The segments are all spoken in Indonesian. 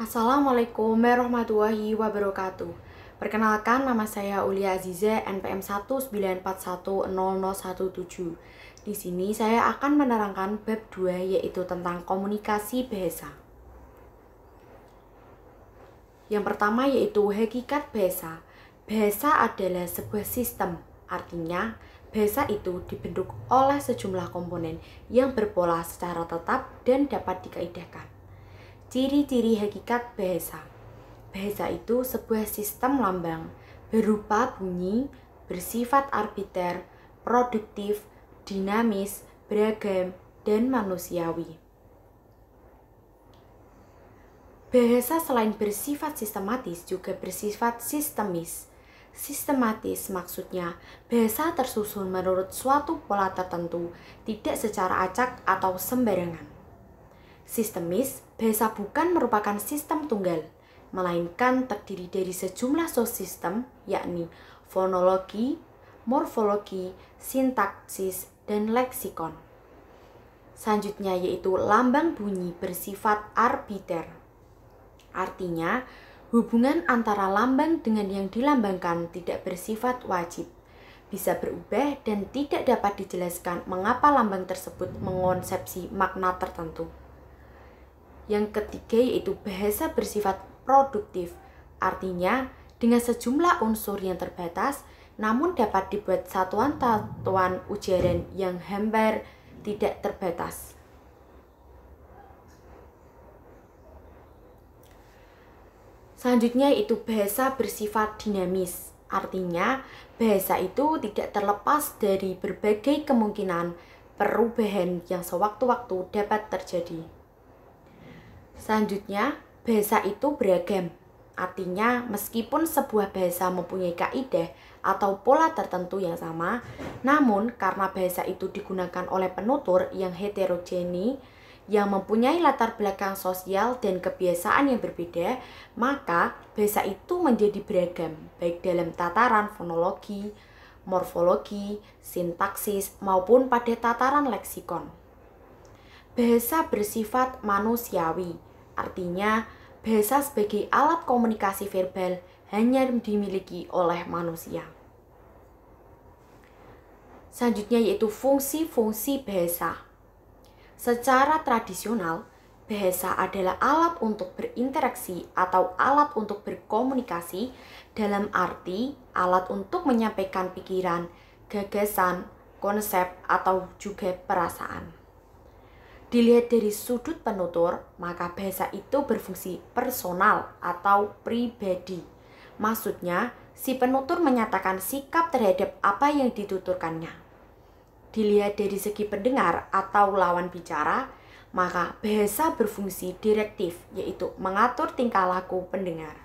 Assalamualaikum warahmatullahi wabarakatuh. Perkenalkan, nama saya Ulia Aziza, NPM 194100117. Di sini saya akan menerangkan bab 2, yaitu tentang komunikasi bahasa. Yang pertama yaitu hakikat bahasa. Bahasa adalah sebuah sistem, artinya bahasa itu dibentuk oleh sejumlah komponen yang berpola secara tetap dan dapat dikaidahkan. Ciri-ciri hakikat bahasa. Bahasa itu sebuah sistem lambang, berupa bunyi, bersifat arbiter, produktif, dinamis, beragam, dan manusiawi. Bahasa selain bersifat sistematis juga bersifat sistemis. Sistematis maksudnya bahasa tersusun menurut suatu pola tertentu, tidak secara acak atau sembarangan. Sistemis, bahasa bukan merupakan sistem tunggal, melainkan terdiri dari sejumlah subsistem, yakni fonologi, morfologi, sintaksis, dan leksikon. Selanjutnya yaitu lambang bunyi bersifat arbiter. Artinya, hubungan antara lambang dengan yang dilambangkan tidak bersifat wajib, bisa berubah dan tidak dapat dijelaskan mengapa lambang tersebut mengonsepsi makna tertentu. Yang ketiga yaitu bahasa bersifat produktif, artinya dengan sejumlah unsur yang terbatas namun dapat dibuat satuan ujaran yang hambar, tidak terbatas. Selanjutnya yaitu bahasa bersifat dinamis, artinya bahasa itu tidak terlepas dari berbagai kemungkinan perubahan yang sewaktu-waktu dapat terjadi. Selanjutnya, bahasa itu beragam. Artinya, meskipun sebuah bahasa mempunyai kaidah atau pola tertentu yang sama, namun karena bahasa itu digunakan oleh penutur yang heterogeni, yang mempunyai latar belakang sosial dan kebiasaan yang berbeda, maka bahasa itu menjadi beragam, baik dalam tataran fonologi, morfologi, sintaksis, maupun pada tataran leksikon. Bahasa bersifat manusiawi, artinya bahasa sebagai alat komunikasi verbal hanya dimiliki oleh manusia. Selanjutnya yaitu fungsi-fungsi bahasa. Secara tradisional, bahasa adalah alat untuk berinteraksi atau alat untuk berkomunikasi, dalam arti alat untuk menyampaikan pikiran, gagasan, konsep, atau juga perasaan. Dilihat dari sudut penutur, maka bahasa itu berfungsi personal atau pribadi. Maksudnya, si penutur menyatakan sikap terhadap apa yang dituturkannya. Dilihat dari segi pendengar atau lawan bicara, maka bahasa berfungsi direktif, yaitu mengatur tingkah laku pendengar.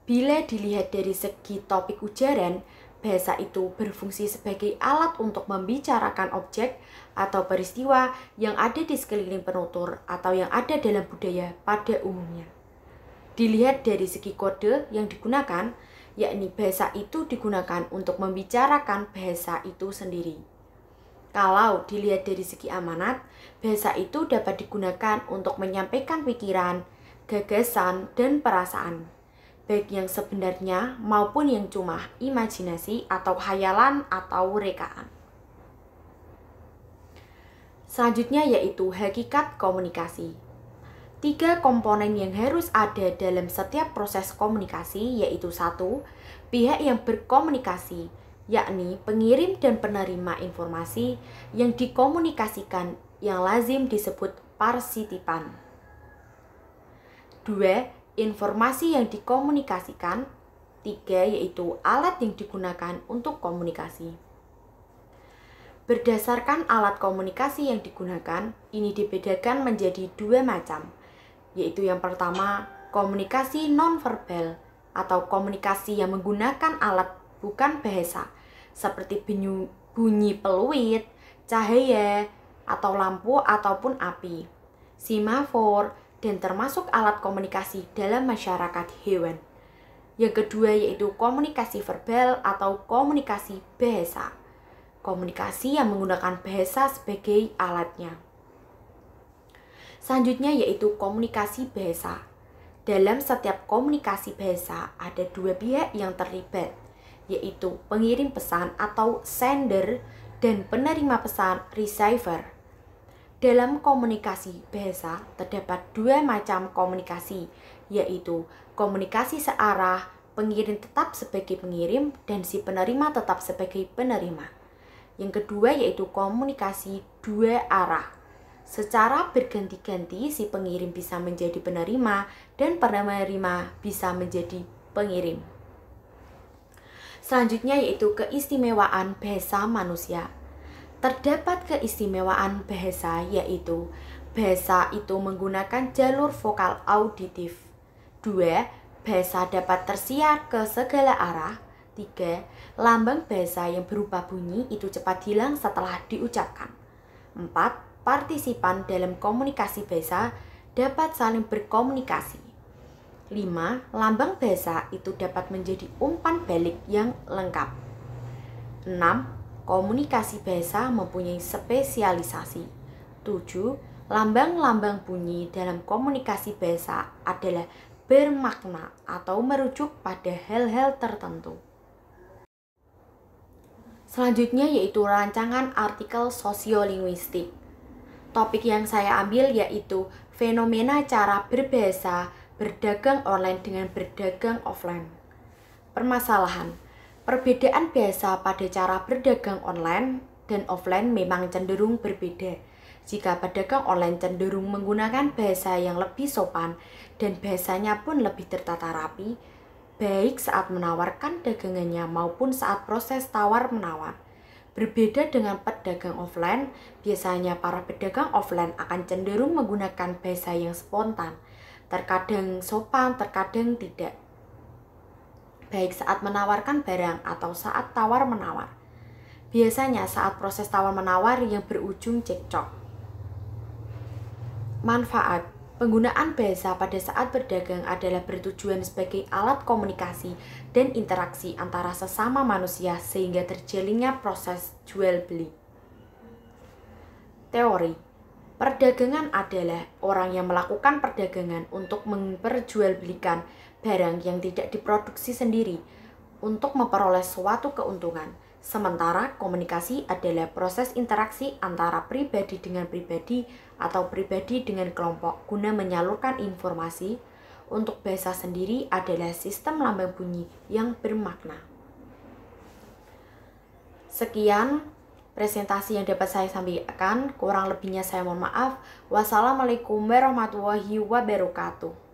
Bila dilihat dari segi topik ujaran, bahasa itu berfungsi sebagai alat untuk membicarakan objek atau peristiwa yang ada di sekeliling penutur atau yang ada dalam budaya pada umumnya. Dilihat dari segi kode yang digunakan, yakni bahasa itu digunakan untuk membicarakan bahasa itu sendiri. Kalau dilihat dari segi amanat, bahasa itu dapat digunakan untuk menyampaikan pikiran, gagasan, dan perasaan, baik yang sebenarnya maupun yang cuma imajinasi atau hayalan atau rekaan. Selanjutnya yaitu hakikat komunikasi. 3 komponen yang harus ada dalam setiap proses komunikasi yaitu 1. Pihak yang berkomunikasi, yakni pengirim dan penerima informasi yang dikomunikasikan yang lazim disebut parsitipan. 2. Informasi yang dikomunikasikan. 3. Yaitu alat yang digunakan untuk komunikasi. Berdasarkan alat komunikasi yang digunakan, ini dibedakan menjadi 2 macam, yaitu yang pertama, komunikasi nonverbal atau komunikasi yang menggunakan alat bukan bahasa, seperti bunyi peluit, cahaya, atau lampu ataupun api, semafor, dan termasuk alat komunikasi dalam masyarakat hewan. Yang kedua yaitu komunikasi verbal atau komunikasi bahasa, komunikasi yang menggunakan bahasa sebagai alatnya. Selanjutnya yaitu komunikasi bahasa. Dalam setiap komunikasi bahasa ada dua pihak yang terlibat, yaitu pengirim pesan atau sender dan penerima pesan receiver. Dalam komunikasi bahasa terdapat dua macam komunikasi, yaitu komunikasi searah, pengirim tetap sebagai pengirim dan si penerima tetap sebagai penerima. Yang kedua yaitu komunikasi dua arah. Secara berganti-ganti si pengirim bisa menjadi penerima dan penerima bisa menjadi pengirim. Selanjutnya yaitu keistimewaan bahasa manusia. Terdapat keistimewaan bahasa yaitu bahasa itu menggunakan jalur vokal auditif. 2. Bahasa dapat tersiar ke segala arah. 3. Lambang bahasa yang berupa bunyi itu cepat hilang setelah diucapkan. 4. Partisipan dalam komunikasi bahasa dapat saling berkomunikasi. 5. Lambang bahasa itu dapat menjadi umpan balik yang lengkap. 6. Komunikasi bahasa mempunyai spesialisasi. 7. Lambang-lambang bunyi dalam komunikasi bahasa adalah bermakna atau merujuk pada hal-hal tertentu. Selanjutnya yaitu rancangan artikel sosiolinguistik. Topik yang saya ambil yaitu fenomena cara berbahasa berdagang online dengan berdagang offline. Permasalahan, perbedaan bahasa pada cara berdagang online dan offline memang cenderung berbeda. Jika pedagang online cenderung menggunakan bahasa yang lebih sopan dan bahasanya pun lebih tertata rapi, baik saat menawarkan dagangannya maupun saat proses tawar-menawar. Berbeda dengan pedagang offline, biasanya para pedagang offline akan cenderung menggunakan bahasa yang spontan, terkadang sopan, terkadang tidak. Baik saat menawarkan barang atau saat tawar-menawar. Biasanya saat proses tawar-menawar yang berujung cekcok. Manfaat. Penggunaan bahasa pada saat berdagang adalah bertujuan sebagai alat komunikasi dan interaksi antara sesama manusia sehingga terjalinnya proses jual-beli. Teori. Perdagangan adalah orang yang melakukan perdagangan untuk memperjualbelikan barang yang tidak diproduksi sendiri untuk memperoleh suatu keuntungan. Sementara komunikasi adalah proses interaksi antara pribadi dengan pribadi atau pribadi dengan kelompok guna menyalurkan informasi. Untuk bahasa sendiri adalah sistem lambang bunyi yang bermakna. Sekian presentasi yang dapat saya sampaikan, kurang lebihnya saya mohon maaf. Wassalamualaikum warahmatullahi wabarakatuh.